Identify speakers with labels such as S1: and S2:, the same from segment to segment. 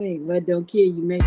S1: Hey, what don't kill you, make.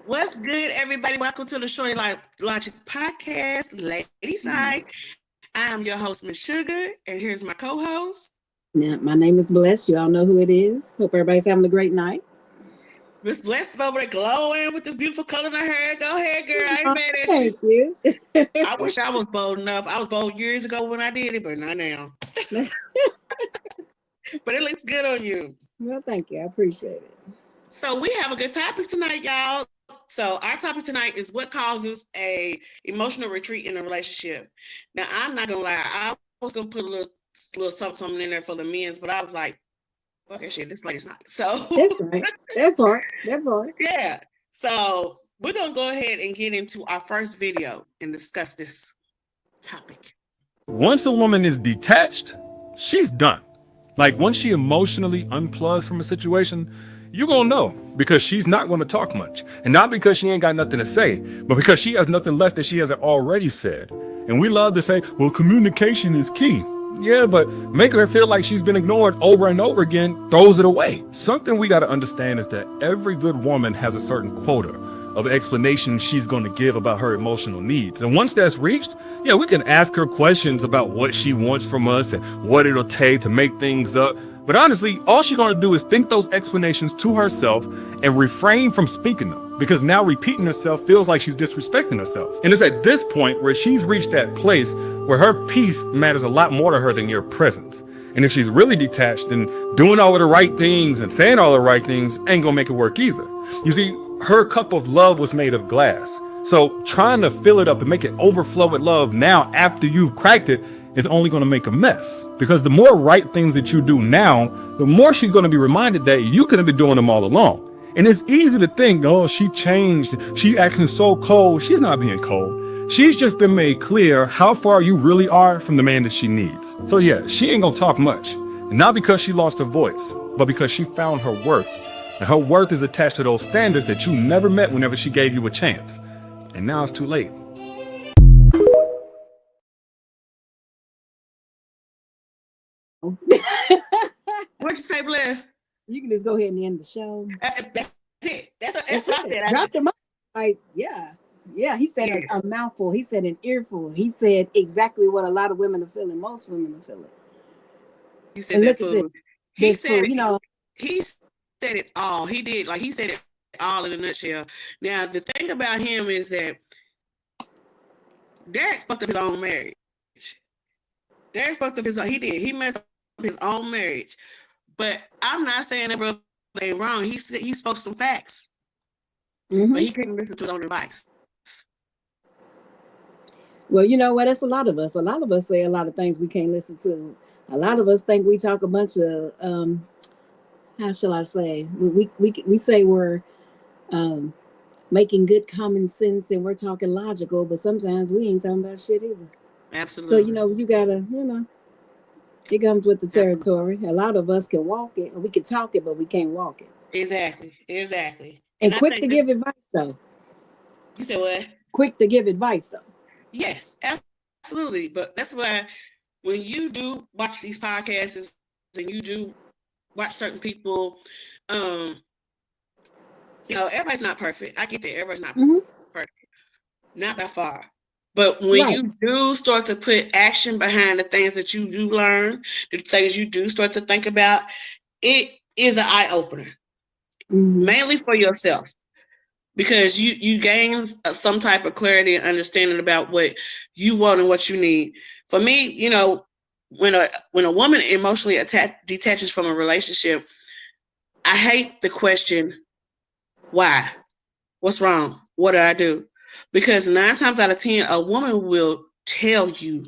S2: What's good, everybody? Welcome to the Shorty Logic Podcast, Ladies Night. I am your host, Miss Sugar, and here's my co-host.
S1: Now, my name is Bless. You all know who it is. Hope everybody's having a great night.
S2: Miss Bless is over there glowing with this beautiful color in her hair. Go ahead, girl. I ain't mad at
S1: Thank you.
S2: I wish I was bold enough. I was bold years ago when I did it, but not now. But it looks good on you.
S1: Well, thank you. I appreciate it.
S2: So we have a good topic tonight, y'all. So our topic tonight is what causes a emotional retreat in a relationship. Now, I'm not gonna lie, I was gonna put a little something in there for the men's, but I was like, okay, shit, this lady's not. So
S1: That's right. That part.
S2: Yeah. So we're gonna go ahead and get into our first video and discuss this topic.
S3: Once a woman is detached, she's done. Like once she emotionally unplugs from a situation, you're gonna know because she's not gonna talk much. And not because she ain't got nothing to say, but because she has nothing left that she hasn't already said. And we love to say, well, communication is key. Yeah, but make her feel like she's been ignored over and over again throws it away. Something we gotta understand is that every good woman has a certain quota of explanation she's gonna give about her emotional needs. And once that's reached, yeah, we can ask her questions about what she wants from us and what it'll take to make things up. But honestly, all she's gonna do is think those explanations to herself and refrain from speaking them, because now repeating herself feels like she's disrespecting herself. And it's at this point where she's reached that place where her peace matters a lot more to her than your presence. And if she's really detached, then doing all of the right things and saying all the right things ain't gonna make it work either. You see, her cup of love was made of glass. So trying to fill it up and make it overflow with love now after you've cracked it is only going to make a mess. Because the more right things that you do now, the more she's going to be reminded that you could have been doing them all along. And it's easy to think, oh, she changed. She acting so cold. She's not being cold. She's just been made clear how far you really are from the man that she needs. So yeah, she ain't going to talk much. And not because she lost her voice, but because she found her worth. And her worth is attached to those standards that you never met whenever she gave you a chance. And now it's too late.
S2: What'd you say, Bless?
S1: You can just go ahead and end the show.
S2: That's it. That's what I said.
S1: Drop the mic. Like, yeah. Yeah, he said a mouthful. He said an earful. He said exactly what a lot of women are feeling. Most women are feeling.
S2: You said that food. He said,
S1: you know,
S2: he said it all. He did. Like, he said it all in a nutshell. Now, the thing about him is that Derek fucked up his own marriage. Derek fucked up he messed up his own marriage. But I'm not saying that brother ain't wrong. He spoke some facts.
S1: Mm-hmm.
S2: But he couldn't listen to his own advice.
S1: Well, you know what? That's a lot of us. A lot of us say a lot of things we can't listen to. A lot of us think we talk a bunch of how shall I say? We say we're making good common sense and we're talking logical, but sometimes we ain't talking about shit either.
S2: Absolutely.
S1: So you gotta, it comes with the territory. A lot of us can walk it, or we can talk it, but we can't walk it.
S2: Exactly.
S1: And quick to give advice, though.
S2: You said what?
S1: Quick to give advice, though.
S2: Yes, absolutely. But that's why when you do watch these podcasts and you do watch certain people. Everybody's not perfect. I get that. Everybody's not
S1: Mhm.
S2: perfect. Not by far. But when
S1: Right.
S2: you do start to put action behind the things that you do learn, the things you do start to think about, it is an eye opener,
S1: Mhm.
S2: mainly for yourself, because you gain some type of clarity and understanding about what you want and what you need. For me, when a woman emotionally detaches from a relationship, I hate the question, why? What's wrong? What did I do? Because 9 times out of 10, a woman will tell you,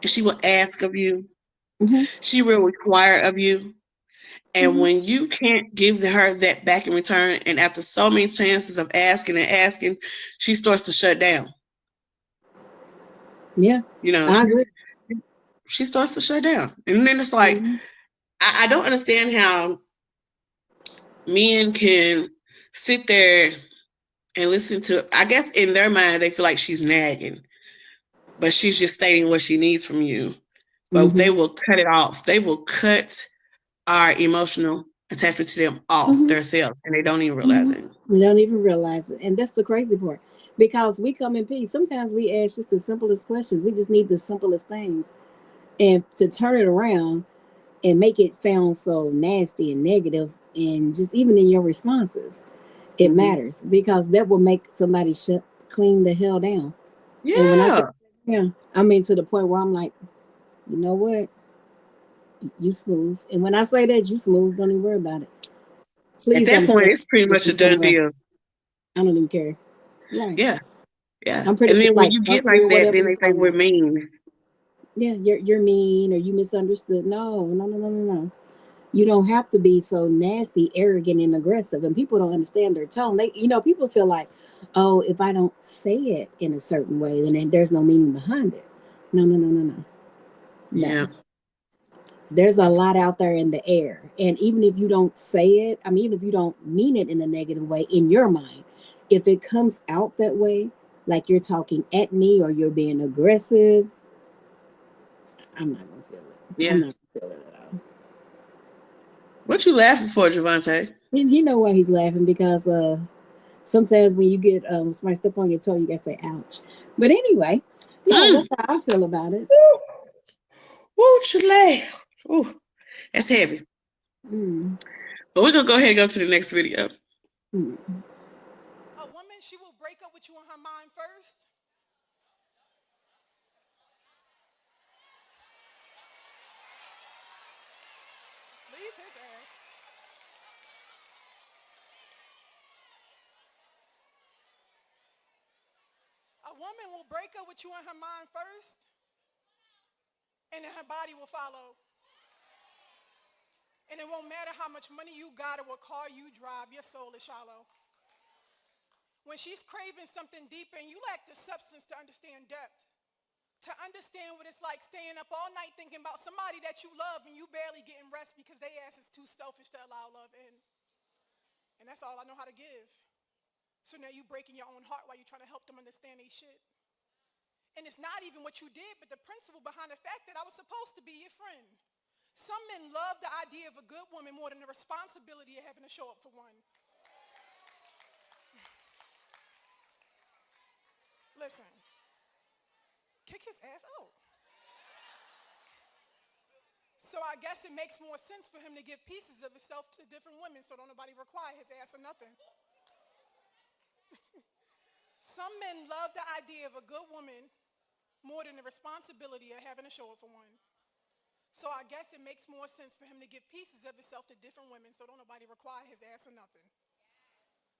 S2: and she will ask of you.
S1: Mhm.
S2: She will require of you. And
S1: Mhm.
S2: when you can't give her that back in return, and after so many chances of asking and asking, she starts to shut down.
S1: Yeah, I agree.
S2: She starts to shut down. And then it's like,
S1: Mhm.
S2: I don't understand how men can sit there and listen to, I guess in their mind, they feel like she's nagging, but she's just stating what she needs from you. But they
S1: Mhm.
S2: will cut it off. They will cut our emotional attachment to them off
S1: Mhm.
S2: themselves, and they don't even realize
S1: Mhm.
S2: it.
S1: We don't even realize it, and that's the crazy part. Because we come in peace. Sometimes we ask just the simplest questions. We just need the simplest things, and to turn it around and make it sound so nasty and negative, and just even in your responses, it
S2: Mm-hmm.
S1: matters because that will make somebody clean the hell down. And when I say,
S2: Yeah.
S1: yeah, I mean to the point where I'm like, you know what, you smooth. And when I say that, you smooth, don't even worry about it.
S2: At
S1: Please
S2: that point,
S1: understand
S2: it's pretty
S1: this
S2: much a
S1: is
S2: done
S1: somewhere.
S2: deal.
S1: I don't even care. Right.
S2: Yeah. Yeah.
S1: I'm pretty
S2: And
S1: much
S2: then when
S1: like,
S2: you
S1: fuck
S2: get like
S1: you,
S2: that,
S1: whatever
S2: then
S1: you
S2: they say
S1: talking
S2: we're
S1: about.
S2: mean.
S1: Yeah, you're mean or you misunderstood. No, no, no, no, no, no. You don't have to be so nasty, arrogant, and aggressive. And people don't understand their tone. People feel like, oh, if I don't say it in a certain way, then there's no meaning behind it. No, no, no, no, no.
S2: Yeah.
S1: No. There's a lot out there in the air. And even if you don't say it, I mean, even if you don't mean it in a negative way in your mind, if it comes out that way, like you're talking at me or you're being aggressive, I'm not gonna feel it. I'm
S2: Yeah.
S1: not gonna feel it at all.
S2: What you laughing for, Javante?
S1: He know why he's laughing because sometimes when you get somebody step on your toe, you gotta say ouch. But anyway, yeah,
S2: Mm.
S1: that's how I feel about it.
S2: Woo, Chile. Ooh, that's heavy.
S1: Mm.
S2: But we're gonna go ahead and go to the next video.
S1: Mm.
S4: A woman, she will break up with you in her mind first. Leave his ass. A woman will break up with you in her mind first, and then her body will follow. And it won't matter how much money you got or what car you drive, your soul is shallow. When she's craving something deeper and you lack the substance to understand depth, to understand what it's like staying up all night thinking about somebody that you love and you barely getting rest because they ass is too selfish to allow love in. And that's all I know how to give. So now you breaking your own heart while you're trying to help them understand they shit. And it's not even what you did, but the principle behind the fact that I was supposed to be your friend. Some men love the idea of a good woman more than the responsibility of having to show up for one. Listen, kick his ass out. So I guess it makes more sense for him to give pieces of himself to different women so don't nobody require his ass or nothing. Some men love the idea of a good woman more than the responsibility of having to show up for one. So I guess it makes more sense for him to give pieces of himself to different women so don't nobody require his ass or nothing.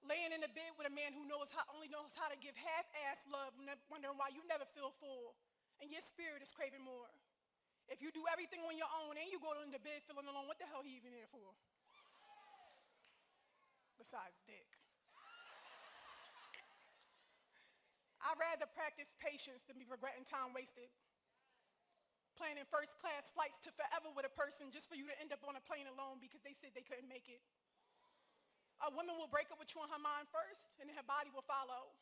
S4: Laying in a bed with a man who only knows how to give half-ass love, wondering why you never feel full, and your spirit is craving more. If you do everything on your own and you go into bed feeling alone, what the hell he even there for? Besides dick. I'd rather practice patience than be regretting time wasted. Planning first-class flights to forever with a person just for you to end up on a plane alone because they said they couldn't make it. A woman will break up with you in her mind first, and then her body will follow.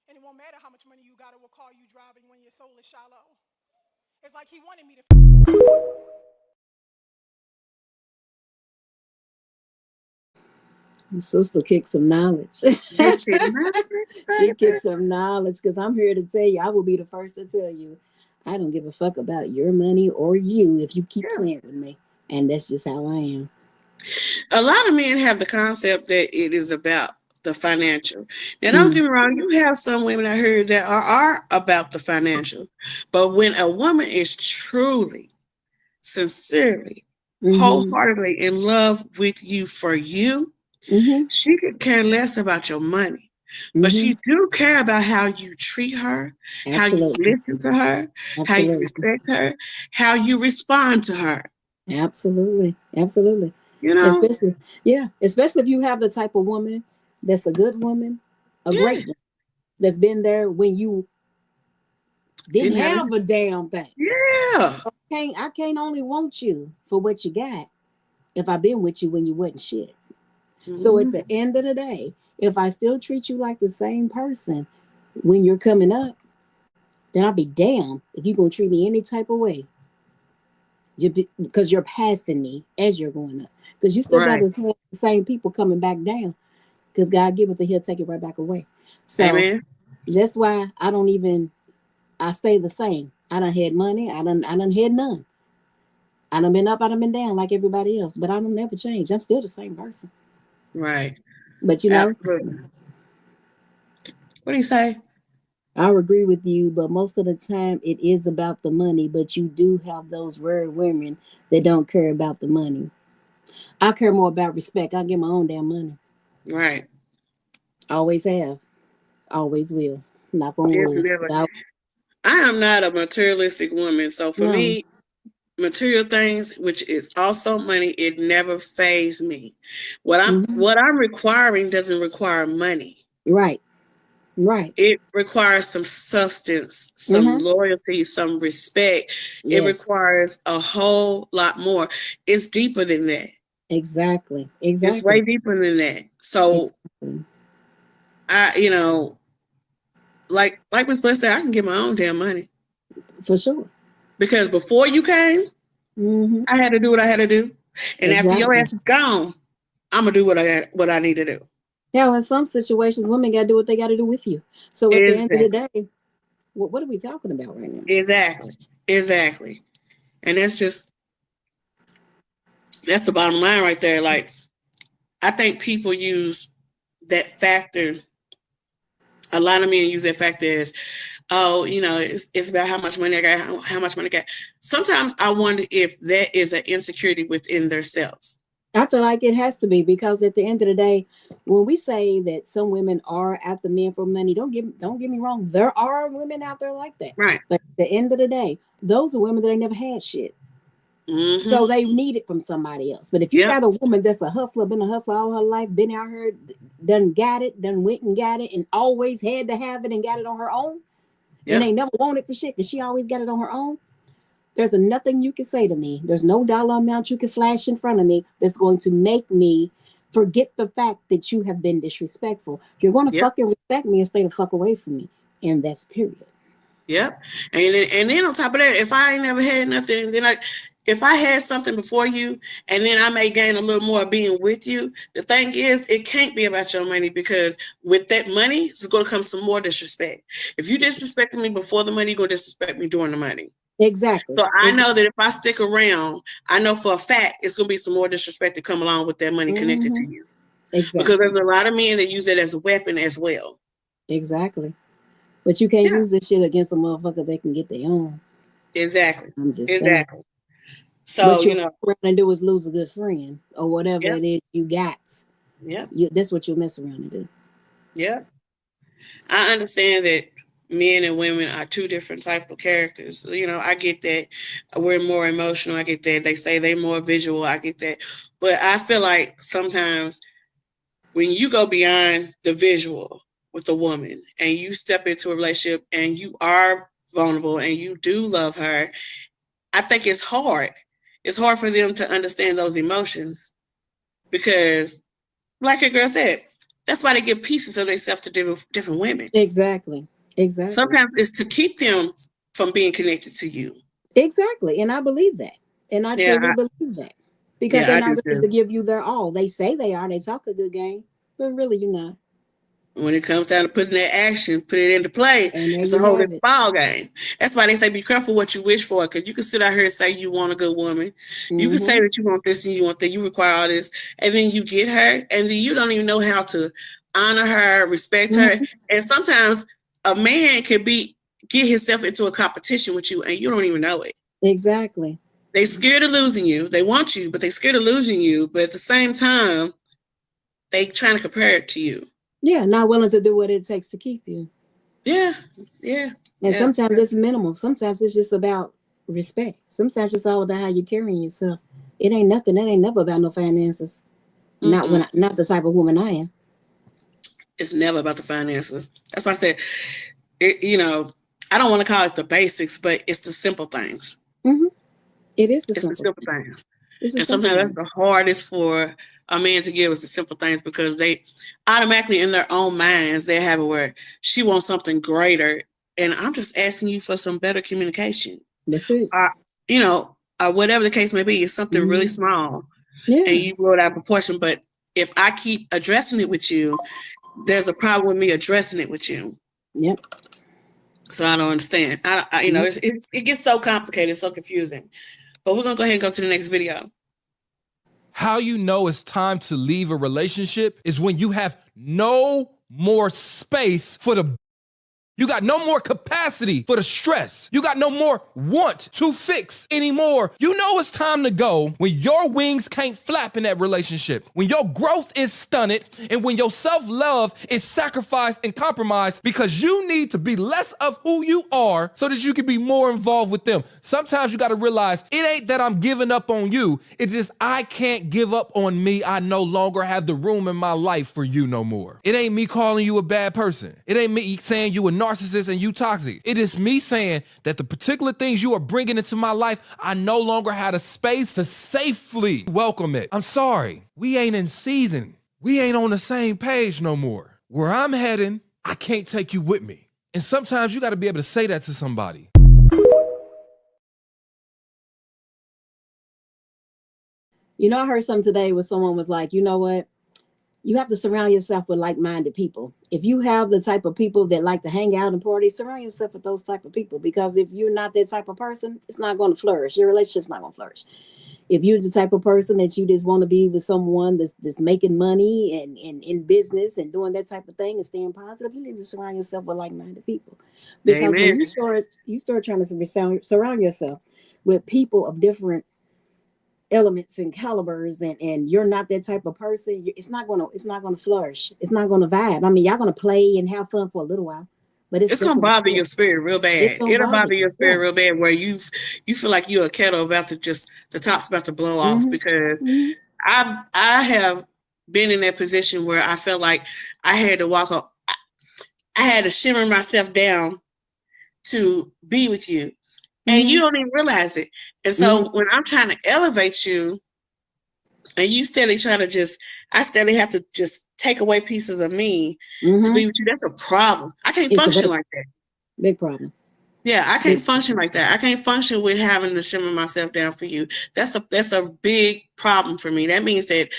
S4: And it won't matter how much money you got or what car you driving when your soul is shallow. It's like he wanted me to
S1: Sister kicked some knowledge.
S2: Yes, she might.
S1: She kicked some knowledge because I'm here to tell you, I will be the first to tell you, I don't give a fuck about your money or you if you keep playing with me. And that's just how I am.
S2: A lot of men have the concept that it is about the financial. Now, don't get me wrong, you have some women I heard that are about the financial. But when a woman is truly, sincerely, wholeheartedly in love with you for you, she could care less about your money. But she do care about how you treat her, how you listen to her, how you respect her, how you respond to her.
S1: Absolutely. Absolutely.
S2: You know?
S1: Especially if you have the type of woman that's a good woman, a great one, that's been there when you didn't have a damn thing.
S2: Yeah.
S1: I can't only want you for what you got if I've been with you when you wasn't shit. So at the end of the day, if I still treat you like the same person when you're coming up, then I'll be damned if you're going to treat me any type of way. Because you're passing me as you're going up. Because you still got the same people coming back down. Because God giveth it, he'll take it right back away. So that's why I stay the same. I done had money. I done had none. I done been up, I done been down like everybody else. But I don't never change. I'm still the same person.
S2: Right.
S1: But you know.
S2: Absolutely. What do you say?
S1: I agree with you, but most of the time it is about the money. But you do have those rare women that don't care about the money. I care more about respect. I get my own damn money.
S2: Right.
S1: Always have. Always will. Not gonna
S2: I am not a materialistic woman. So for me, material things, which is also money, it never fazed me. What I'm requiring doesn't require money.
S1: Right. Right.
S2: It requires some substance, some loyalty, some respect. It requires a whole lot more. It's deeper than that.
S1: Exactly.
S2: It's way deeper than that. So I, like Ms. Bliss said, I can get my own damn money.
S1: For sure.
S2: Because before you came, I had to do what I had to do. And after your ass is gone, I'm gonna do what I need to do.
S1: Yeah, in some situations, women gotta do what they gotta do with you. So at the end of the day, what are we talking about right now?
S2: Exactly. And that's the bottom line right there. Like, I think people use that factor. A lot of men use that factor as, oh, it's about how much money I got, how much money I got. Sometimes I wonder if that is an insecurity within themselves.
S1: I feel like it has to be, because at the end of the day, when we say that some women are after men for money, don't get me wrong, there are women out there like that.
S2: Right.
S1: But at the end of the day, those are women that ain't never had shit. So they need it from somebody else. But if you got a woman that's a hustler, been a hustler all her life, been out here, done got it, done went and got it, and always had to have it and got it on her own, and they never wanted for shit because she always got it on her own, there's nothing you can say to me. There's no dollar amount you can flash in front of me that's going to make me forget the fact that you have been disrespectful. You're going to fucking respect me and stay the fuck away from me. And that's period.
S2: Yep. And then on top of that, if I ain't never had nothing, then if I had something before you, and then I may gain a little more being with you, the thing is, it can't be about your money, because with that money, it's going to come some more disrespect. If you disrespected me before the money, you're going to disrespect me during the money.
S1: Exactly.
S2: So I know that if I stick around, I know for a fact it's going to be some more disrespect to come along with that money connected to you.
S1: Exactly.
S2: Because there's a lot of men that use it as a weapon as well.
S1: Exactly. But you can't use this shit against a motherfucker that can get their own.
S2: Exactly.
S1: Exactly.
S2: Saying. So,
S1: what you're trying to do is lose a good friend or whatever it is you got.
S2: Yeah.
S1: That's what you'll mess around and do.
S2: Yeah. I understand that men and women are two different type of characters. I get that. We're more emotional. I get that. They say they're more visual. I get that. But I feel like sometimes when you go beyond the visual with a woman and you step into a relationship and you are vulnerable and you do love her, I think it's hard. It's hard for them to understand those emotions, because, like a girl said, that's why they give pieces of themselves to different women.
S1: Exactly.
S2: Sometimes it's to keep them from being connected to you.
S1: Exactly. And I believe that. And I truly believe that. because
S2: Yeah,
S1: they're
S2: I
S1: not
S2: do
S1: ready
S2: too.
S1: to give you their all. They say they are. They talk a good game, but really you're not.
S2: When it comes down to putting that action, put it into play,
S1: And there
S2: it's a
S1: you
S2: whole
S1: have
S2: different
S1: it.
S2: ball game. That's why they say be careful what you wish for, because you can sit out here and say you want a good woman. You can say
S1: Mm-hmm.
S2: that you want this and you want that, you require all this, and then you get her, and then you don't even know how to honor her, respect her.
S1: Mm-hmm.
S2: And sometimes a man can get himself into a competition with you and you don't even know it.
S1: Exactly.
S2: They scared of losing you. They want you, but they scared of losing you. But at the same time, they trying to compare it to you.
S1: Yeah, not willing to do what it takes to keep you.
S2: Yeah, yeah,
S1: And
S2: yeah.
S1: sometimes it's minimal. Sometimes it's just about respect. Sometimes it's all about how you're carrying yourself. It ain't nothing. It ain't never about no finances. Not when
S2: Mm-mm.
S1: I, not the type of woman I am.
S2: It's never about the finances. That's why I said, I don't want to call it the basics, but it's the simple things.
S1: Mm-hmm. It is the
S2: It's the
S1: simple.
S2: simple things.
S1: It's the
S2: And
S1: simple
S2: sometimes that's
S1: thing.
S2: the hardest for a man to give is the simple things, because they automatically in their own minds, they have it where she wants something greater. And I'm just asking you for some better communication.
S1: That's it.
S2: Whatever the case may be, it's something really
S1: Mm-hmm.
S2: small
S1: Yeah.
S2: and you blow it out of proportion. But if I keep addressing it with you, there's a problem with me addressing it with you.
S1: Yep.
S2: So I don't understand.
S1: Yep.
S2: It gets so complicated, so confusing. But we're gonna go ahead and go to the next video.
S5: How you know it's time to leave a relationship is when you have no more space for the. You got no more capacity for the stress. You got no more want to fix anymore. You know it's time to go when your wings can't flap in that relationship, when your growth is stunted, and when your self-love is sacrificed and compromised because you need to be less of who you are so that you can be more involved with them. Sometimes you got to realize it ain't that I'm giving up on you. It's just I can't give up on me. I no longer have the room in my life for you no more. It ain't me calling you a bad person. It ain't me saying you a narcissist and you toxic. It is me saying that the particular things you are bringing into my life, I no longer had a space to safely welcome it. I'm sorry. We ain't in season. We ain't on the same page no more. Where I'm heading, I can't take you with me. And sometimes you got to be able to say that to somebody.
S1: You know, I heard something today where someone was like, you know what? You have to surround yourself with like-minded people. If you have the type of people that like to hang out and party, surround yourself with those type of people. Because if you're not that type of person, it's not going to flourish. Your relationship's not going to flourish. If you're the type of person that you just want to be with someone that's making money and in business and doing that type of thing and staying positive, you need to surround yourself with like-minded people. Because
S2: Amen.
S1: when you start trying to surround yourself with people of different elements and calibers, and you're not that type of person, it's not gonna flourish. It's not gonna vibe. I mean, y'all gonna play and have fun for a little while, but
S2: It's gonna bother your spirit real
S1: it's
S2: bad.
S1: gonna
S2: It'll
S1: bother
S2: bother
S1: you.
S2: your spirit real bad, where you feel like you're a kettle about to just the top's about to blow off.
S1: Mm-hmm.
S2: Because
S1: Mm-hmm.
S2: I have been in that position where I felt like I had to walk up. I had to shimmer myself down to be with you, and you don't even realize it. And so when I'm trying to elevate you, and you steadily trying to I steadily have to just take away pieces of me to be with you. That's a problem. I can't
S1: It's
S2: function
S1: a
S2: like that.
S1: big problem.
S2: Yeah, I can't function like that. I can't function with having to shimmer myself down for you. That's a big problem for me. That means that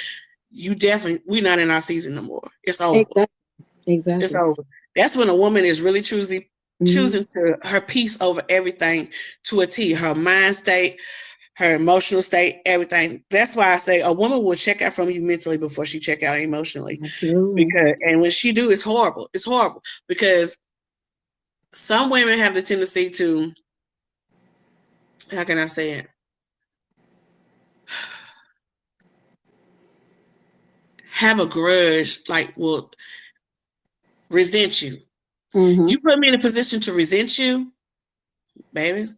S2: we're not in our season no more. It's over.
S1: Exactly.
S2: It's over. That's when a woman is really choosing
S1: Mm-hmm.
S2: to her peace over everything to a T. Her mind state, her emotional state, everything. That's why I say a woman will check out from you mentally before she check out emotionally.
S1: Absolutely.
S2: And when she do, it's horrible. It's horrible because some women have the tendency to, how can I say it? Have a grudge, like will resent you.
S1: Mm-hmm.
S2: You put me in a position to resent you, baby.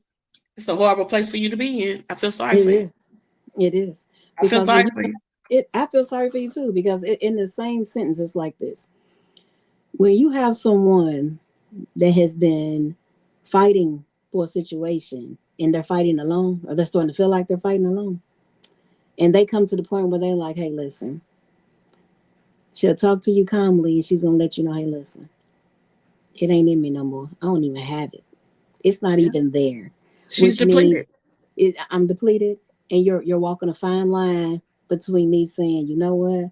S2: It's a horrible place for you to be in. I feel sorry for you.
S1: It is.
S2: I feel
S1: Because
S2: sorry for you.
S1: I feel sorry for you too, because in the same sentence, it's like this. When you have someone that has been fighting for a situation and they're fighting alone, or they're starting to feel like they're fighting alone, and they come to the point where they're like, hey, listen, she'll talk to you calmly and she's going to let you know, hey, listen, it ain't in me no more. I don't even have it. It's not even there.
S2: She's
S1: Which means
S2: depleted.
S1: I'm depleted. and you're walking a fine line between me saying, you know what,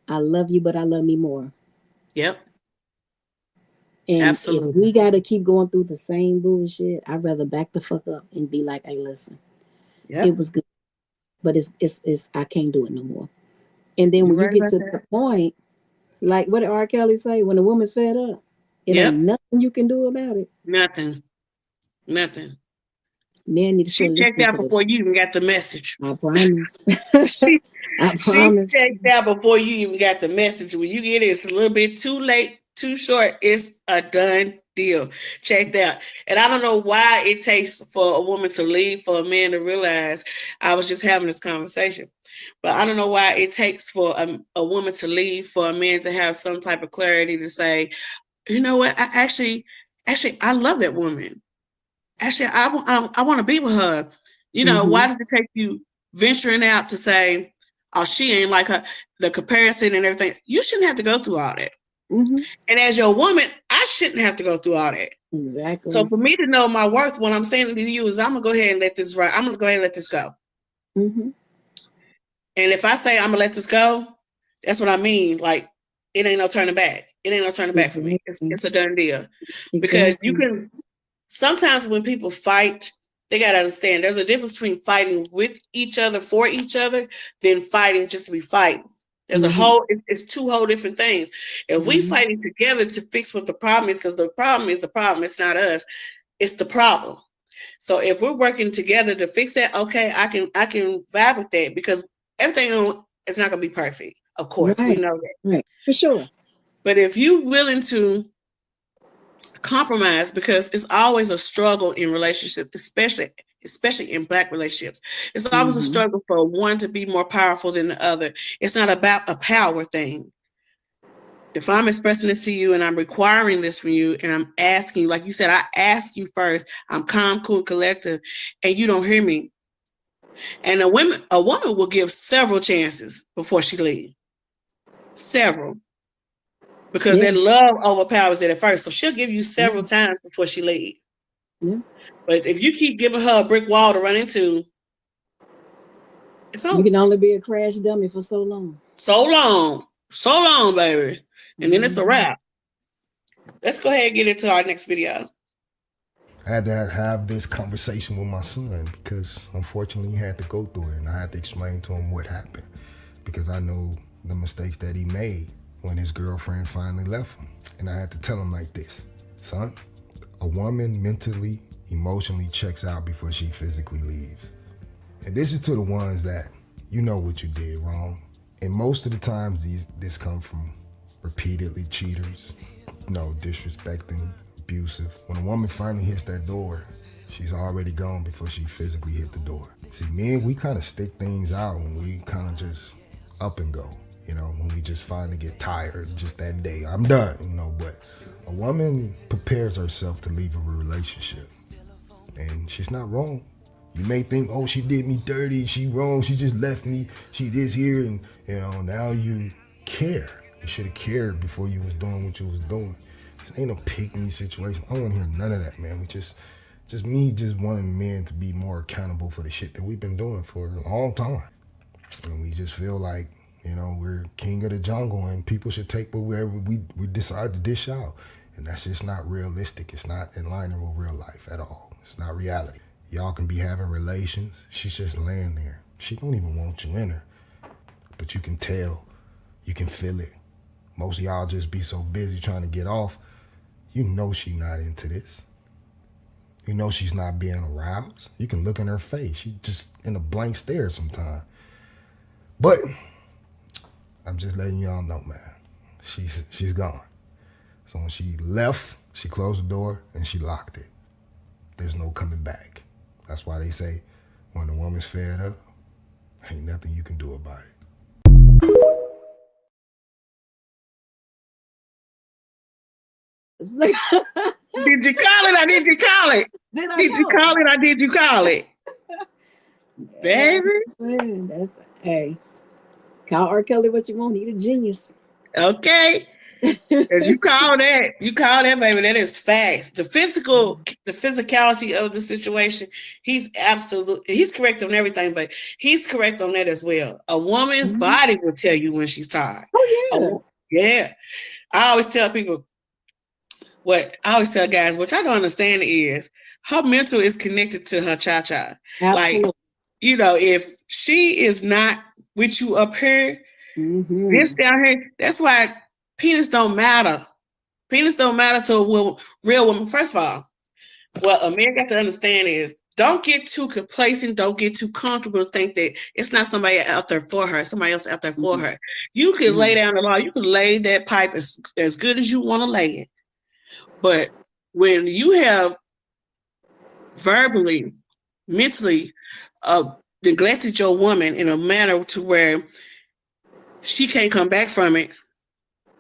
S1: I love you, but I love me more.
S2: Yep.
S1: And if
S2: Absolutely.
S1: we got to keep going through the same bullshit, I'd rather back the fuck up and be like, hey, listen, it
S2: Yep.
S1: was good, but it's I can't do it no more. And then
S2: You're
S1: when you
S2: right
S1: get
S2: about
S1: to
S2: that.
S1: the point, like what did R. Kelly say? When a woman's fed up, it ain't
S2: Yep.
S1: nothing you can do about it.
S2: Nothing. Nothing.
S1: Men need to
S2: She
S1: start
S2: checked
S1: listening
S2: out
S1: to this.
S2: before you even got the message.
S1: I promise.
S2: She
S1: I
S2: she
S1: promise.
S2: checked out before you even got the message. When you get it, it's a little bit too late, too short. It's a done deal. Checked out. And I don't know why it takes for a woman to leave for a man to realize. I was just having this conversation, but I don't know why it takes for a woman to leave for a man to have some type of clarity to say, you know what, I actually I love that woman. Actually, I want to be with her. You know,
S1: Mm-hmm.
S2: why does it take you venturing out to say, oh, she ain't like her, the comparison and everything? You shouldn't have to go through all that.
S1: Mm-hmm.
S2: And as your woman, I shouldn't have to go through all that.
S1: Exactly.
S2: So for me to know my worth, what I'm saying to you is I'm going to go ahead and let this ride. I'm going to go ahead and let this go.
S1: Mm-hmm.
S2: And if I say I'm going to let this go, that's what I mean. Like, it ain't no turning back. It ain't no turning back for me. It's a done deal. Because you can, sometimes when people fight, they got to understand there's a difference between fighting with each other, for each other, than fighting just to be fighting. There's a whole, it's two whole different things. If we fighting together to fix what the problem is, because the problem is the problem, it's not us, it's the problem. So if we're working together to fix that, okay, I can vibe with that, because everything is not going to be perfect. Of course, we know that.
S1: Right, for sure.
S2: But if you're willing to compromise, because it's always a struggle in relationships, especially in Black relationships. It's always a struggle for one to be more powerful than the other. It's not about a power thing. If I'm expressing this to you and I'm requiring this from you and I'm asking, like you said, I ask you first, I'm calm, cool, collective, and you don't hear me. And a woman will give several chances before she leaves. Several. Because that love overpowers it at first. So she'll give you several times before she leaves.
S1: Yeah.
S2: But if you keep giving her a brick wall to run into, it's over.
S1: You can only be a crash dummy for so long.
S2: So long, baby. And then it's a wrap. Let's go ahead and get into our next video.
S6: I had to have this conversation with my son because unfortunately he had to go through it, and I had to explain to him what happened because I know the mistakes that he made when his girlfriend finally left him. And I had to tell him like this: son, a woman mentally, emotionally checks out before she physically leaves. And this is to the ones that you know what you did wrong. And most of the times this come from repeatedly cheaters, disrespecting, abusive. When a woman finally hits that door, she's already gone before she physically hit the door. See, men, we kind of stick things out when we kind of just up and go. When we just finally get tired, just that day, I'm done, but a woman prepares herself to leave a relationship. And she's not wrong. You may think, oh, she did me dirty, she wrong, she just left me, she this here, and now you care. You should have cared before you was doing what you was doing. This ain't a pick me situation. I don't want to hear none of that, man. We just wanting men to be more accountable for the shit that we've been doing for a long time. And we just feel like, we're king of the jungle and people should take whatever we decide to dish out. And that's just not realistic. It's not in line with real life at all. It's not reality. Y'all can be having relations. She's just laying there. She don't even want you in her. But you can tell. You can feel it. Most of y'all just be so busy trying to get off. You know she's not into this. You know she's not being aroused. You can look in her face. She just in a blank stare sometimes. But I'm just letting y'all know, man. She's gone. So when she left, she closed the door and she locked it. There's no coming back. That's why they say when the woman's fed up, ain't nothing you can do about it.
S2: Did you call it or did you call it? Did you call it or did you call it? Baby.
S1: Hey, call R. Kelly what you want. He's a genius.
S2: Okay. As you call that, baby, that is facts. The physicality of the situation, he's correct on everything, but he's correct on that as well. A woman's body will tell you when she's tired.
S1: Oh yeah.
S2: Yeah. I always tell people guys, what y'all don't understand is her mental is connected to her cha-cha.
S1: Absolutely.
S2: Like, if she is not with you up here, this down here, that's why penis don't matter. Penis don't matter to a real woman. First of all, what a man got to understand is don't get too complacent, don't get too comfortable to think that it's not somebody out there for her, somebody else out there for her. You can lay down the law, you can lay that pipe as good as you want to lay it. But when you have verbally, mentally neglected your woman in a manner to where she can't come back from it,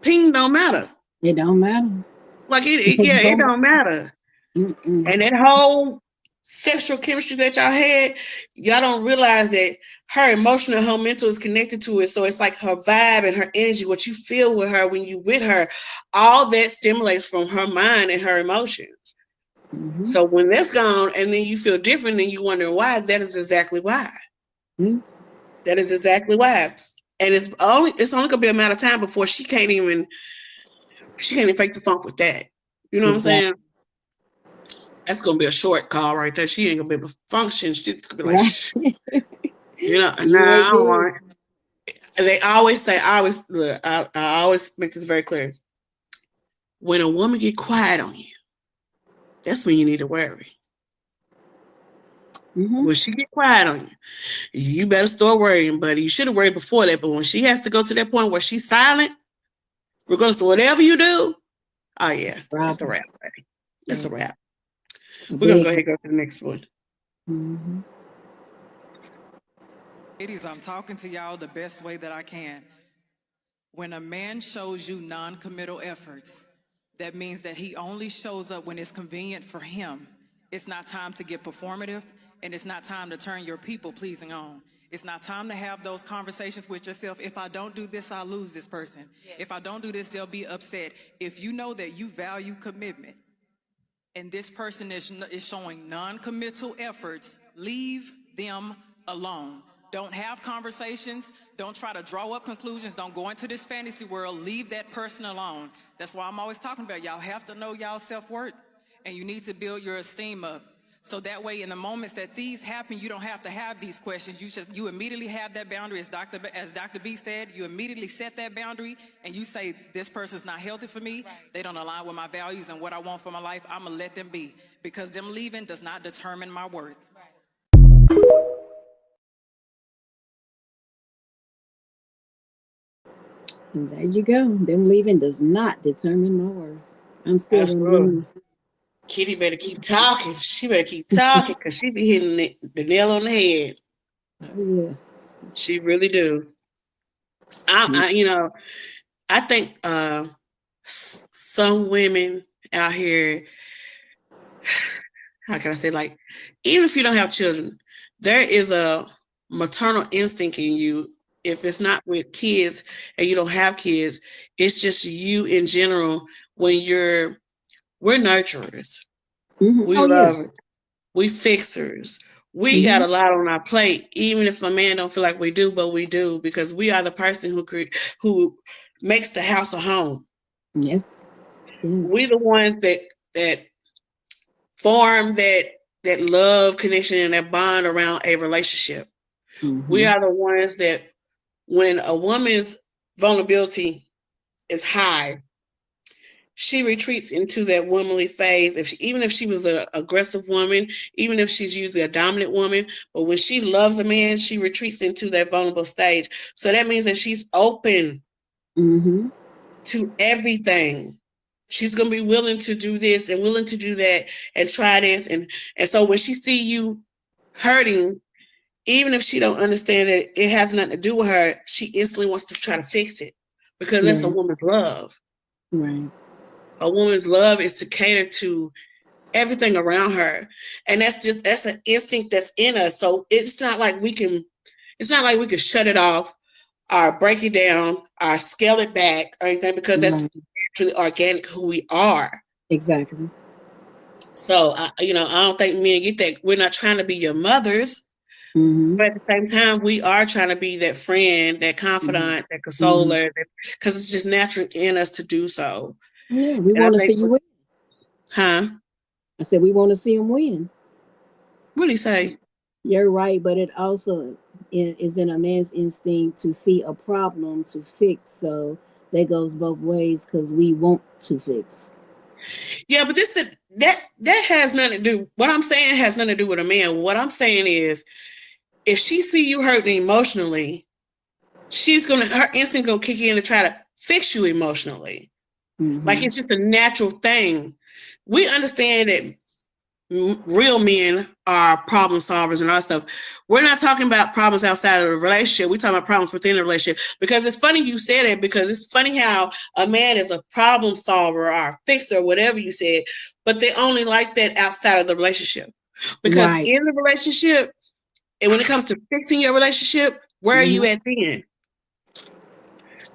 S2: ping don't matter.
S1: It don't matter.
S2: Like it don't matter. And that whole sexual chemistry that y'all had, y'all don't realize that her emotional and her mental is connected to it. So it's like her vibe and her energy, what you feel with her when you with her, all that stimulates from her mind and her emotions. So when that's gone and then you feel different and you wondering why, that is exactly why. That is exactly why. And it's only gonna be a matter of time before she can't even fake the funk with that. You know what I'm saying? That's gonna be a short call right there. She ain't gonna be able to function. She's gonna be like, I don't want it. They always say, I always make this very clear. When a woman get quiet on you, that's when you need to worry. When she get quiet on you, you better start worrying, buddy. You should have worried before that, but when she has to go to that point where she's silent, regardless of whatever you do, oh yeah, that's a wrap, buddy. That's a wrap. We're gonna go ahead and go to the next one.
S7: Ladies, I'm talking to y'all the best way that I can. When a man shows you non-committal efforts, that means that he only shows up when it's convenient for him. It's not time to get performative, and it's not time to turn your people-pleasing on. It's not time to have those conversations with yourself. If I don't do this, I'll lose this person. If I don't do this, they'll be upset. If you know that you value commitment, and this person is showing non-committal efforts, leave them alone. Don't have conversations. Don't try to draw up conclusions. Don't go into this fantasy world. Leave that person alone. That's why I'm always talking about y'all have to know y'all self-worth, and you need to build your esteem up. So that way, in the moments that these happen, you don't have to have these questions. You immediately have that boundary, as Dr. B said. You immediately set that boundary, and you say, this person's not healthy for me. They don't align with my values and what I want for my life. I'm gonna let them be, because them leaving does not determine my worth.
S1: And there you go. Them leaving does not determine my worth. I'm still
S2: Absolutely. Kitty better keep talking. She better keep talking, because she be hitting the nail on the head.
S1: Yeah.
S2: She really do. I think some women out here, how can I say, like, even if you don't have children, there is a maternal instinct in you. If it's not with kids and you don't have kids, it's just you in general. We're nurturers. We love, we fixers. We got a lot on our plate, even if a man don't feel like we do, but we do, because we are the person who makes the house a home.
S1: Yes.
S2: We the ones that form that love connection and that bond around a relationship. We are the ones that, when a woman's vulnerability is high, she retreats into that womanly phase. Even if she was an aggressive woman, even if she's usually a dominant woman, but when she loves a man, she retreats into that vulnerable stage. So that means that she's open to everything. She's gonna be willing to do this and willing to do that and try this. And so when she see you hurting, even if she don't understand that it has nothing to do with her, she instantly wants to try to fix it, because that's a woman's love.
S1: Right.
S2: A woman's love is to cater to everything around her. And that's an instinct that's in us. So it's not like we can shut it off or break it down or scale it back or anything, because naturally organic who we are.
S1: Exactly.
S2: So, I don't think men get that. We're not trying to be your mothers,
S1: Mm-hmm.
S2: but at the same time, we are trying to be that friend, that confidant, that consoler, because it's just natural in us to do so.
S1: Yeah, we
S2: And I
S1: want to see
S2: think,
S1: you win.
S2: huh?
S1: I said we want to see him win.
S2: What do you say?
S1: You're right, but it also is in a man's instinct to see a problem to fix. So that goes both ways because we want to fix.
S2: Yeah, but that has nothing to do. What I'm saying has nothing to do with a man. What I'm saying is, if she see you hurting emotionally, her instinct gonna kick in to try to fix you emotionally. Like it's just a natural thing. We understand that real men are problem solvers and all that stuff. We're not talking about problems outside of the relationship. We're talking about problems within the relationship. Because it's funny you said it, because it's funny how a man is a problem solver or a fixer, whatever you said, but they only like that outside of the relationship. Because
S1: Right.
S2: in the relationship, and when it comes to fixing your relationship, where are you at then?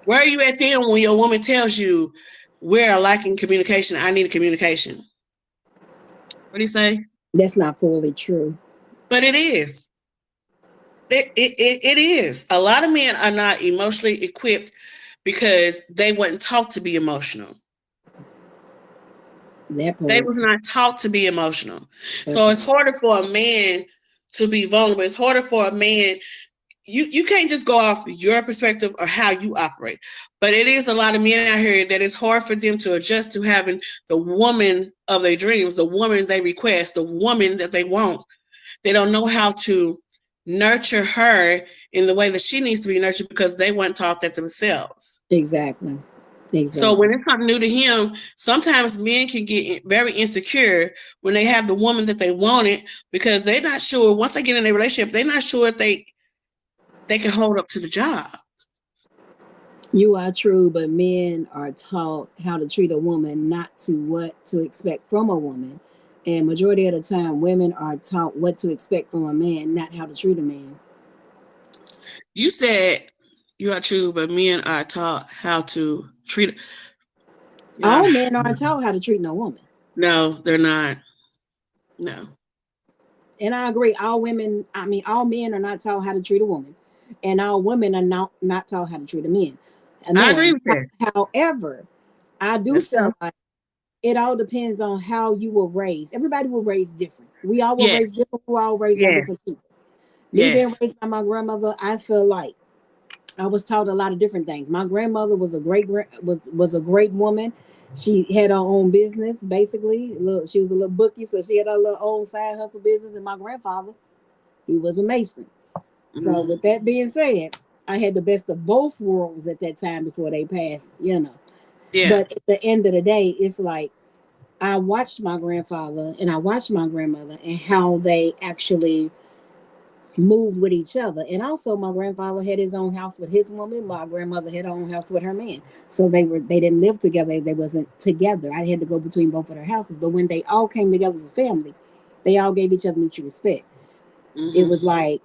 S2: Where are you at then when your woman tells you, we're lacking communication, I need a communication? What do you say?
S1: That's not fully true.
S2: But it is. It is. A lot of men are not emotionally equipped because they weren't taught to be emotional.
S1: That part.
S2: They was not taught to be emotional. So it's harder for a man to be vulnerable. It's harder for a man. You can't just go off your perspective or how you operate. But it is a lot of men out here that it's hard for them to adjust to having the woman of their dreams, the woman they request, the woman that they want. They don't know how to nurture her in the way that she needs to be nurtured because they weren't taught that themselves.
S1: Exactly.
S2: So when it's something new to him, sometimes men can get very insecure when they have the woman that they wanted because they're not sure, once they get in a relationship, they're not sure if they can hold up to the job.
S1: You are true, but men are taught how to treat a woman, not to what to expect from a woman. And majority of the time, women are taught what to expect from a man, not how to treat a man.
S2: You said you are true, but men are taught how to treat.
S1: All men aren't taught how to treat no woman.
S2: No, they're not. No.
S1: And I agree. All men are not taught how to treat a woman. And all women are not taught how to treat a man.
S2: I agree with that.
S1: However, I do feel like it all depends on how you were raised. Everybody was raised different. We all were raised different. We all raised by different people. Me being raised by my grandmother, I feel like I was taught a lot of different things. My grandmother was a great woman. She had her own business, basically. She was a little bookie, so she had her little own side hustle business. And my grandfather, he was a mason. So with that being said, I had the best of both worlds at that time before they passed, Yeah. But at the end of the day, it's like I watched my grandfather and I watched my grandmother and how they actually moved with each other. And also my grandfather had his own house with his woman. My grandmother had her own house with her man. So they didn't live together. They wasn't together. I had to go between both of their houses. But when they all came together as a family, they all gave each other mutual respect. It was like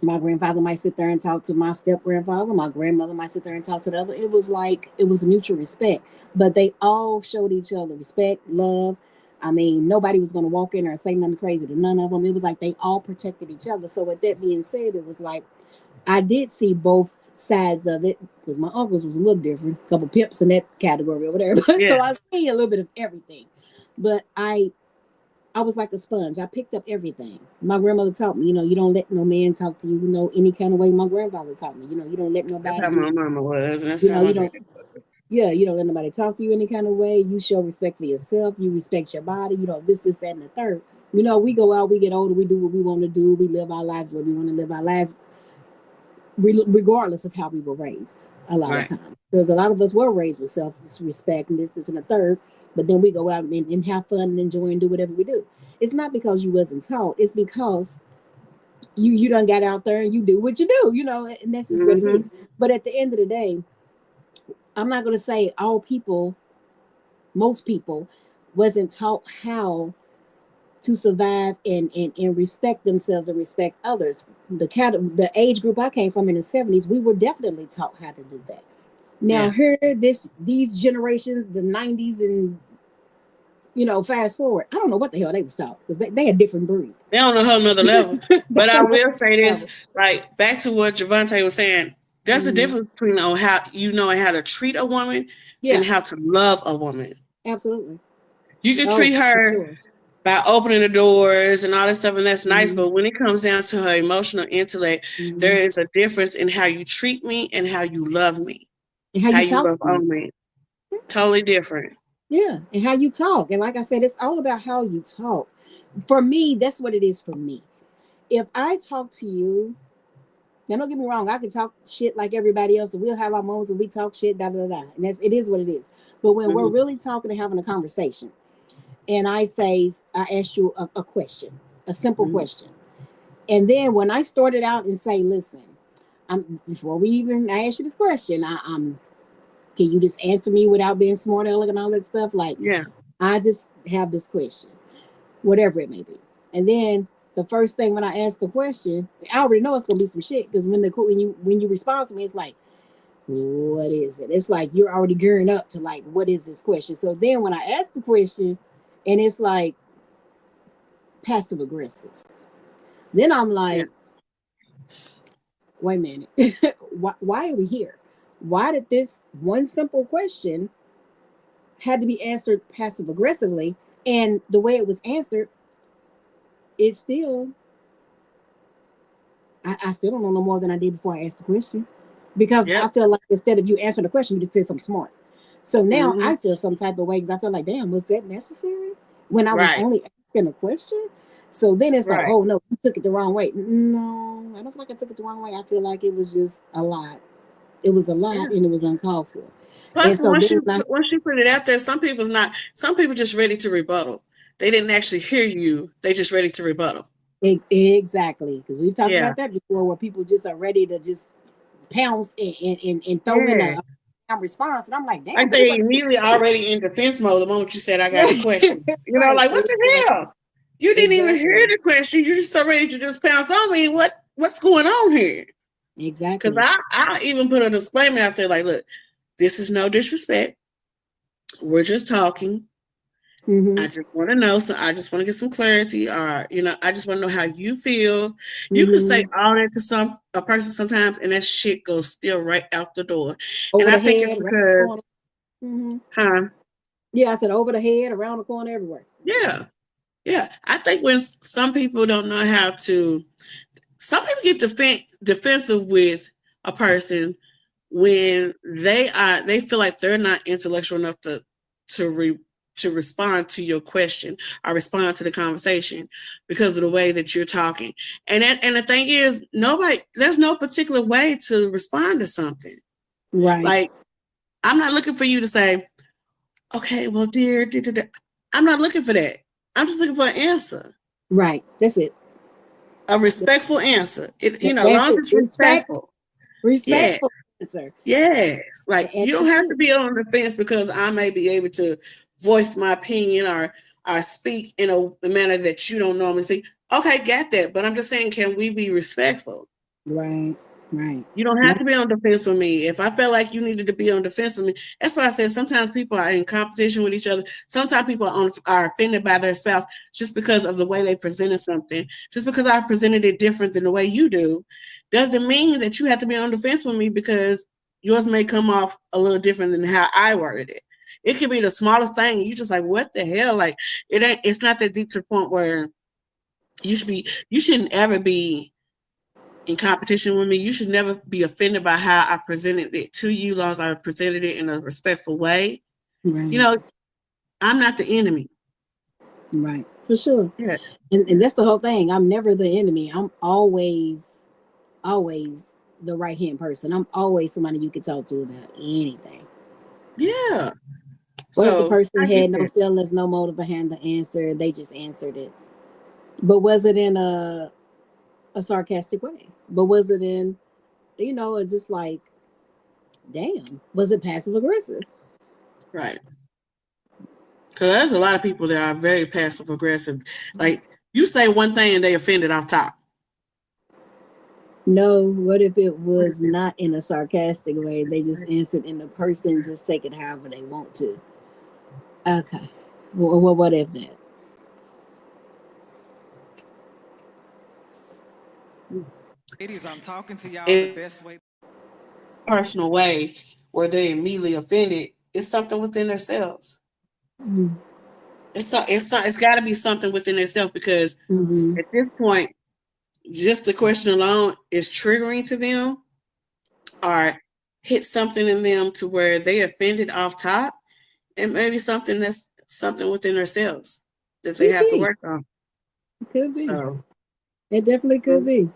S1: my grandfather might sit there and talk to my step grandfather. My grandmother might sit there and talk to the other. It was like, it was a mutual respect, but they all showed each other respect, love. I mean, nobody was going to walk in there and say nothing crazy to none of them. It was like they all protected each other. So with that being said, it was like, I did see both sides of it because my uncles was a little different, a couple pimps in that category or whatever. But so I was seeing a little bit of everything, but I was like a sponge. I picked up everything. My grandmother taught me, you don't let no man talk to you, any kind of way. My grandfather taught me, you don't let nobody.
S2: That's how my mama was. And that's
S1: how you don't let nobody talk to you any kind of way. You show respect for yourself. You respect your body. This, that, and the third. We go out, we get older, we do what we want to do. We live our lives where we want to live our lives, regardless of how we were raised. A lot of times, because a lot of us were raised with self-respect and this, and the third. But then we go out and have fun and enjoy and do whatever we do. It's not because you wasn't taught. It's because you done got out there and you do what you do, and that's just what it is. But at the end of the day, I'm not going to say most people wasn't taught how to survive and respect themselves and respect others. The age group I came from in the 70s, we were definitely taught how to do that. Now
S2: Yeah.
S1: here, these generations, the 90s and fast forward, I don't know what the hell they was taught because they a different breed.
S2: They on a whole nother level. But I
S1: They
S2: will say this,
S1: level.
S2: like back to what Javante was saying, there's a
S1: Mhm.
S2: difference between on how knowing how to treat a woman and
S1: Yeah,
S2: how to love a woman.
S1: absolutely.
S2: You can
S1: Oh,
S2: treat
S1: for
S2: her
S1: sure.
S2: by opening the doors and all that stuff, and that's nice.
S1: Mhm.
S2: But when it comes down to her emotional intellect, there
S1: Mhm.
S2: is a difference in how you treat me and how you love me,
S1: And how
S2: how
S1: you
S2: you
S1: talk
S2: love
S1: to me.
S2: on me. Totally different.
S1: Yeah, and how you talk. And like I said, it's all about how you talk. For me, that's what it is for me. If I talk to you, now don't get me wrong, I can talk shit like everybody else, and we'll have our moments and we talk shit, da da da. And it is what it is. But when we're
S2: Mhm.
S1: really talking and having a conversation, and I asked you a question, a simple
S2: Mhm.
S1: question. And then when I started out and say, listen, before we even I asked you this question, can you just answer me without being smart aleck and all that stuff? Like,
S2: Yeah.
S1: I just have this question, whatever it may be. And then the first thing when I ask the question, I already know it's gonna be some shit because when you respond to me, it's like, what is it? It's like you're already gearing up to like, what is this question? So then when I ask the question, and it's like passive aggressive, then I'm
S2: Yeah.
S1: like, wait a minute, why are we here? Why did this one simple question had to be answered passive aggressively? And the way it was answered, it's still I still don't know no more than I did before I asked the question. Because I
S2: Yep.
S1: feel like instead of you answering the question, you just said something smart. So now
S2: Mhm.
S1: I feel some type of way because I feel like, damn, was that necessary when I was
S2: Right.
S1: only asking a question? So then it's like,
S2: Right.
S1: oh no, you took it the wrong way. No, I don't feel like I took it the wrong way. I feel like it was just a lot. It was a
S2: Yeah.
S1: lot and it was uncalled for. And
S2: Plus,
S1: so then I,
S2: once you put it out there, some people just ready to rebuttal. They didn't actually hear you. They just ready to rebuttal.
S1: exactly, because we've talked
S2: Yeah.
S1: about that before, where people just are ready to just pounce and throw in
S2: Yeah.
S1: a response. And I'm like, damn,
S2: Like
S1: but it
S2: they
S1: wasn't.
S2: immediately already in defense mode the moment you said I got a
S1: Right,
S2: question.
S1: right,
S2: Like what the
S1: exactly,
S2: hell? You didn't even hear
S1: exactly,
S2: the question. You're just so ready to just pounce on me. What's going on here? Because
S1: exactly.
S2: I even put a disclaimer out there like, look, this is no disrespect. We're just talking. I
S1: Mm-hmm.
S2: just want to know. So I just want to get some clarity, or I just want to know how you feel. You can say
S1: Mm-hmm.
S2: all that to a person sometimes, and that shit goes still right out the door. And
S1: Over
S2: I
S1: the
S2: think it's
S1: head, around the
S2: because,
S1: corner. Mm-hmm.
S2: huh?
S1: Yeah, I said over the head, around the corner, everywhere.
S2: Yeah, yeah. I think when some people don't know how to, some people get defensive with a person when they feel like they're not intellectual enough to re, to respond to your question or respond to the conversation because of the way that you're talking. And the thing is, there's no particular way to respond to something.
S1: Right,
S2: Like I'm not looking for you to say, okay, well, dear, I'm not looking for that. I'm just looking for an answer,
S1: right. That's it.
S2: a respectful answer. As
S1: That's
S2: long as
S1: it.
S2: it's respectful. Yeah.
S1: Respectful answer.
S2: Yes, like
S1: And
S2: you don't
S1: that's
S2: have to
S1: it.
S2: be on the fence because I may be able to voice my opinion or speak in a manner that you don't normally speak. Okay, got that. But I'm just saying, can we be respectful?
S1: Right, right.
S2: You don't
S1: No,
S2: have to be on defense with me. If I felt like you needed to be on defense with me, that's why I said sometimes people are in competition with each other. Sometimes people are offended by their spouse just because of the way they presented something. Just because I presented it different than the way you do, doesn't mean that you have to be on defense with me because yours may come off a little different than how I worded it. It could be the smallest thing. You just like, what the hell? Like it's not that deep to the point where you shouldn't ever be in competition with me. You should never be offended by how I presented it to you, as long as I presented it in a respectful way. You
S1: right,
S2: know, I'm not the enemy.
S1: right. For sure.
S2: Yeah.
S1: And that's the whole thing. I'm never the enemy. I'm always the right hand person. I'm always somebody you can talk to about anything.
S2: Yeah.
S1: What if the
S2: So
S1: person
S2: I get
S1: had no
S2: that.
S1: feelings, no motive behind the answer? They just answered it. But was it in a sarcastic way? But was it in, it's just like, damn, was it passive aggressive?
S2: Right. Because there's a lot of people that are very passive aggressive. Like you say one thing and they offended off top.
S1: No, what if it was not in a sarcastic way? They just answered and the person just take it however they want to. Okay. Well, what if that?
S7: Ladies, I'm talking to y'all the best way.
S2: Personal way where they immediately offended, it's something within themselves.
S1: Mm-hmm.
S2: It's got to be something within themselves, because
S1: Mm-hmm.
S2: at this point, just the question alone is triggering to them, or hit something in them to where they offended off top, and maybe something within themselves that they have to work on.
S1: Could be.
S2: So
S1: It definitely could be.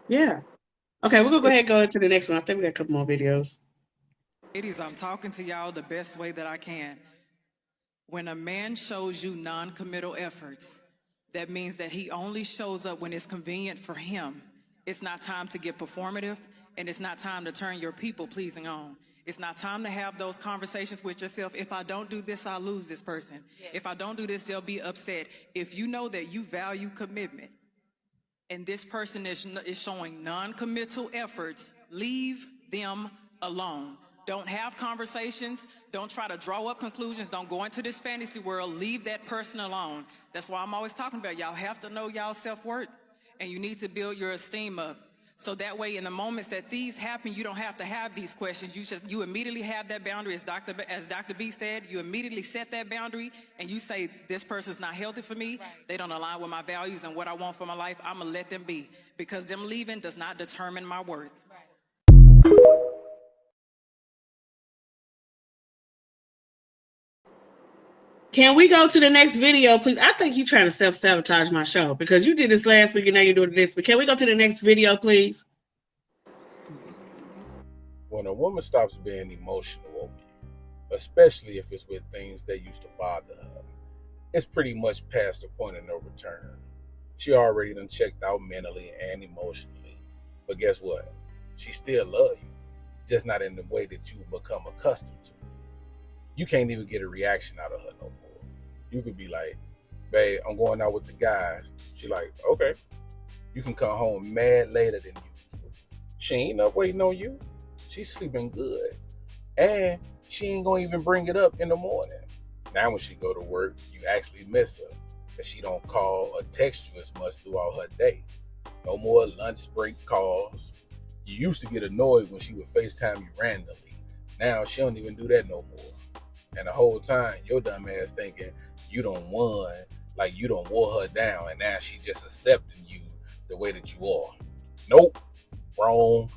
S2: yeah. Okay, we're gonna go ahead and go into the next one. I think we got a couple more videos.
S7: Ladies, I'm talking to y'all the best way that I can. When a man shows you non-committal efforts, that means that he only shows up when it's convenient for him. It's not time to get performative, and it's not time to turn your people-pleasing on. It's not time to have those conversations with yourself. If I don't do this, I'll lose this person. If I don't do this, they'll be upset. If you know that you value commitment, and this person is showing non-committal efforts, leave them alone. Don't have conversations. Don't try to draw up conclusions. Don't go into this fantasy world. Leave that person alone. That's why I'm always talking about y'all have to know y'all self-worth, and you need to build your esteem up. So that way, in the moments that these happen, you don't have to have these questions. You immediately have that boundary, as Dr. B said. You immediately set that boundary, and you say, this person's not healthy for me. They don't align with my values and what I want for my life. I'm gonna let them be, because them leaving does not determine my worth.
S2: Can we go to the next video, please? I think you're trying to self-sabotage my show, because you did this last week and now you're doing this. But can we go to the next video, please?
S8: When a woman stops being emotional over you, especially if it's with things that used to bother her, it's pretty much past the point of no return. She already done checked out mentally and emotionally. But guess what? She still loves you, just not in the way that you've become accustomed to. You can't even get a reaction out of her no more. You could be like, babe, I'm going out with the guys. She like, okay. You can come home mad later than usual. She ain't up waiting on you. She's sleeping good. And she ain't gonna even bring it up in the morning. Now when she go to work, you actually miss her, because she don't call or text you as much throughout her day. No more lunch break calls. You used to get annoyed when she would FaceTime you randomly. Now she don't even do that no more. And the whole time, your dumb ass thinking you done won, like you done wore her down, and now she just accepting you the way that you are. Nope, wrong.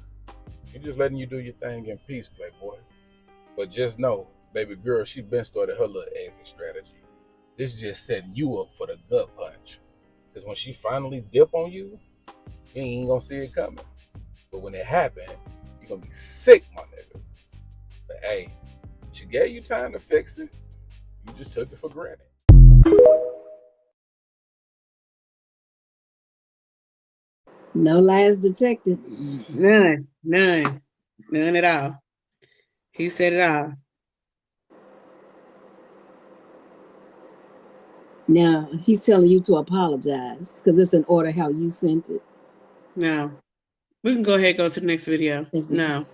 S8: She just letting you do your thing in peace, playboy. But just know, baby girl, she been started her little exit strategy. This is just setting you up for the gut punch. Because when she finally dip on you, you ain't gonna see it coming. But when it happen, you're gonna be sick, my nigga. But hey, she gave you time to fix it. You just took it for granted.
S1: No lies detected.
S2: None at all. He said it all.
S1: Now he's telling you to apologize because it's in order how you sent it.
S2: No. We can go ahead and go to the next video. No.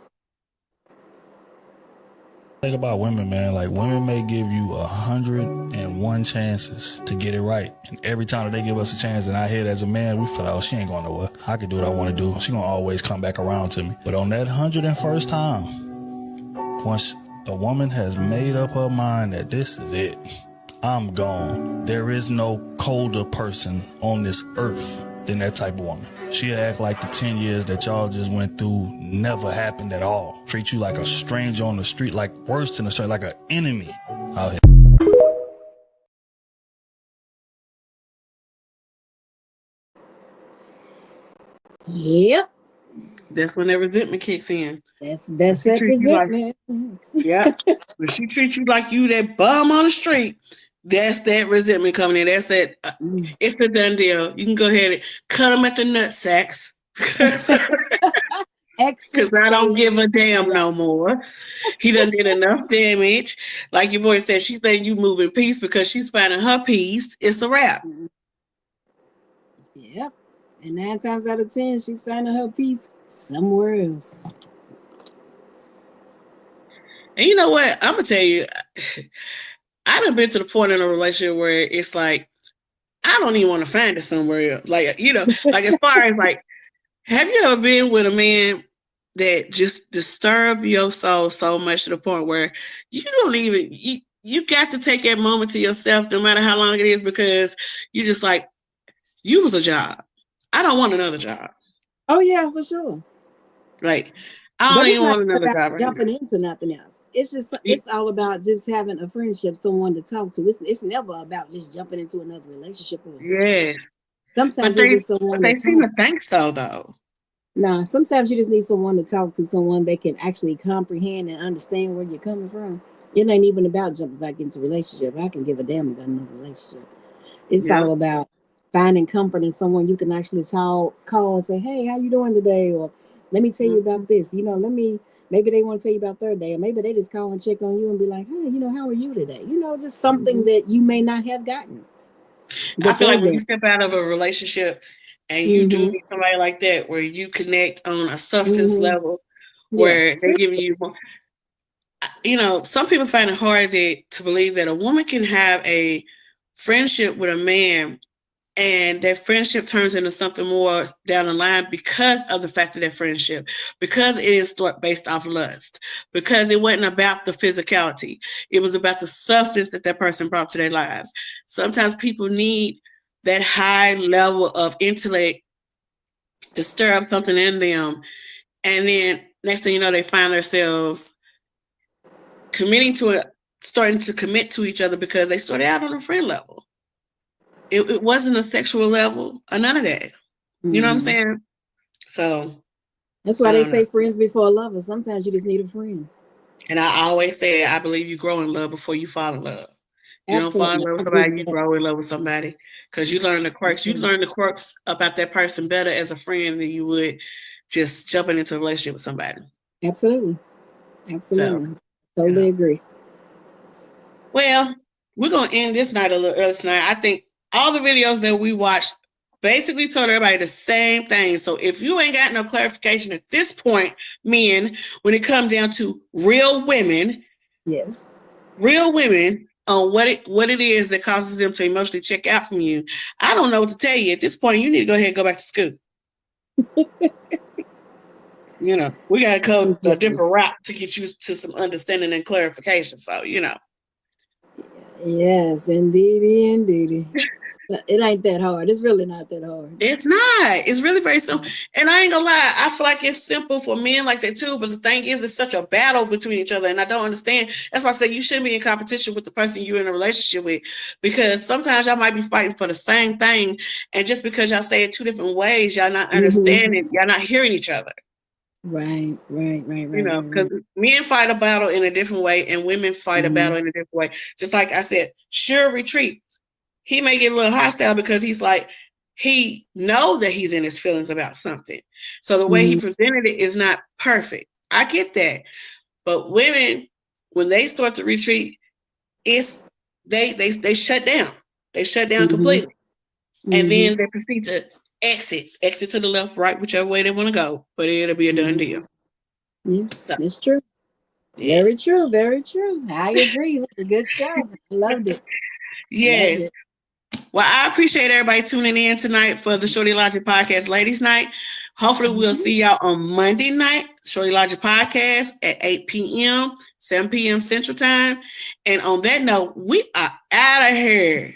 S9: Think about women, man. Like, women may give you 101 chances to get it right. And every time that they give us a chance, and I hear it as a man, we feel like, oh, she ain't going nowhere. I can do what I want to do. She going to always come back around to me. But on that 101st time, once a woman has made up her mind that this is it, I'm gone. There is no colder person on this earth than that type of woman. She'll act like the 10 years that y'all just went through never happened at all. Treat you like a stranger on the street, like worse than a stranger, like an enemy out here.
S1: Yep.
S2: That's when that resentment kicks in.
S1: That's that resentment.
S2: Yeah. When she treats you like you that bum on the street, that's that resentment coming in. That's that. It's the done deal. You can go ahead and cut them at the nut sacks. Because I don't give a damn no more. He done did enough damage. Like your boy said, she's letting you move in peace because she's finding her peace. It's a wrap.
S1: Yep. And 9 times out of 10, she's finding her peace somewhere else.
S2: And you know what? I'm gonna tell you, I done been to the point in a relationship where it's like I don't even want to find it somewhere else. Like, you know, like as far as like, have you ever been with a man that just disturb your soul so much to the point where you don't even you got to take that moment to yourself no matter how long it is, because you just like, you was a job. I don't want another job.
S1: Oh yeah, for sure.
S2: Like, I don't
S1: But it's
S2: even
S1: not
S2: want another
S1: about
S2: job right now.
S1: jumping into nothing else. It's just it's all about just having a friendship, someone to talk to. It's never about just jumping into another relationship or a situation.
S2: Yes.
S1: Sometimes
S2: But
S1: it's just someone
S2: they
S1: to
S2: seem to
S1: talk.
S2: think so though.
S1: Nah, sometimes you just need someone to talk to, someone that can actually comprehend and understand where you're coming from. It ain't even about jumping back into a relationship. I can give a damn about another relationship. It's
S2: Yeah.
S1: all about finding comfort in someone you can actually call and say, "Hey, how you doing today?" Or let me tell you about this. You know, maybe they want to tell you about their day, or maybe they just call and check on you and be like, "Hey, you know, how are you today?" You know, just something that you may not have gotten
S2: I feel like
S1: before
S2: when you
S1: then.
S2: step out of a relationship and you do meet somebody like that, where you connect on a substance level,
S1: Yeah.
S2: where they're giving you more, you know, some people find it hard to believe that a woman can have a friendship with a man and that friendship turns into something more down the line because of the fact of that friendship, because it is based off lust, because it wasn't about the physicality. It was about the substance that person brought to their lives. Sometimes people need that high level of intellect to stir up something in them. And then next thing you know, they find themselves committing to it, starting to commit to each other because they started out on a friend level. It wasn't a sexual level or none of that. You know what I'm saying? So
S1: That's why they say friends before lovers. Sometimes you just need a friend.
S2: And I always say, I believe you grow in love before you fall in love. You don't fall in
S1: Absolutely.
S2: love
S1: I
S2: with
S1: agree
S2: somebody,
S1: with
S2: you
S1: that.
S2: grow in love with somebody. Because you learn the quirks. You learn the quirks about that person better as a friend than you would just jumping into a relationship with somebody.
S1: Absolutely. Absolutely. Totally agree.
S2: Well, we're going to end this night a little early tonight. I think all the videos that we watched basically told everybody the same thing. So if you ain't got no clarification at this point, men, when it comes down to real women,
S1: yes,
S2: real women on what it is that causes them to emotionally check out from you, I don't know what to tell you. At this point, you need to go ahead and go back to school. You know, we got to go a different route to get you to some understanding and clarification. So, you know.
S1: Yes, indeedy. But it ain't that hard. It's really not that hard.
S2: It's not. It's really very simple. And I ain't gonna lie, I feel like it's simple for men like that too. But the thing is, it's such a battle between each other. And I don't understand. That's why I say you shouldn't be in competition with the person you're in a relationship with. Because sometimes y'all might be fighting for the same thing. And just because y'all say it two different ways, y'all not understanding, y'all not hearing each other.
S1: Right.
S2: You know, because men fight a battle in a different way and women fight a battle in a different way. Just like I said, sure retreat. He may get a little hostile because he's like, he knows that he's in his feelings about something. So the way he presented it is not perfect. I get that. But women, when they start to retreat, it's they shut down. They shut down completely. And then they proceed to exit to the left, right, whichever way they want to go. But it'll be a done deal.
S1: Yeah, so, that's true. Yes. Very true. I agree. It was a good show. Loved it.
S2: Yes.
S1: Loved it.
S2: Well, I appreciate everybody tuning in tonight for the Shorty Logic Podcast Ladies Night. Hopefully we'll see y'all on Monday night, Shorty Logic Podcast at 8 p.m., 7 p.m. Central Time. And on that note, we are out of here.